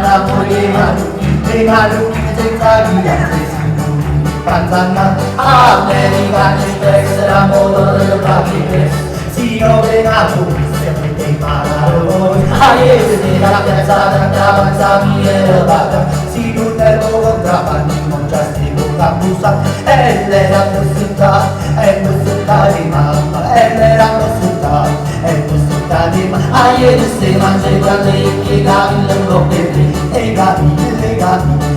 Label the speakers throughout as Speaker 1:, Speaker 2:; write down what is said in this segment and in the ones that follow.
Speaker 1: e maluchi senza via Panzana, American Express, la moda del Papi si novena sempre dei paragoni Aiese dalla piazza davanti e vada si nutre contrabbandi non già stiamo cambusa e l'era città e città di mamma e l'era città e città di mamma Aiese si mangia i grandi che gavi le coppe e gavi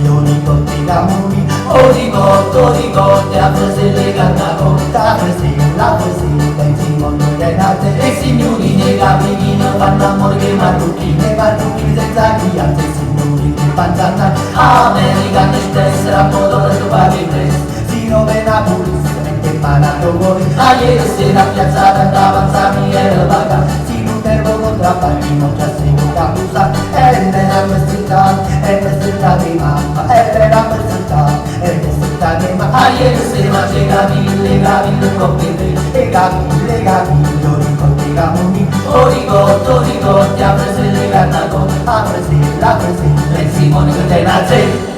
Speaker 1: io dico ti gamuni o dico te a prese le cantavo ta prese la prese pensi mondo che nate e signori nei gavi fanno amore che marrucchi senza chiante signori che panzana American Express la moda del tuo Papi si novena pulisse che panato voi ieri sera piazzata davanti e vaga si nutervo contrabbandi non già si capusa e nella città di mamma e nella città di mamma ieri sera c'è gavi le coppe e gavi io ricordi gamuni o ricordi a prese le cannaco a prese la prese le simoni che te nazi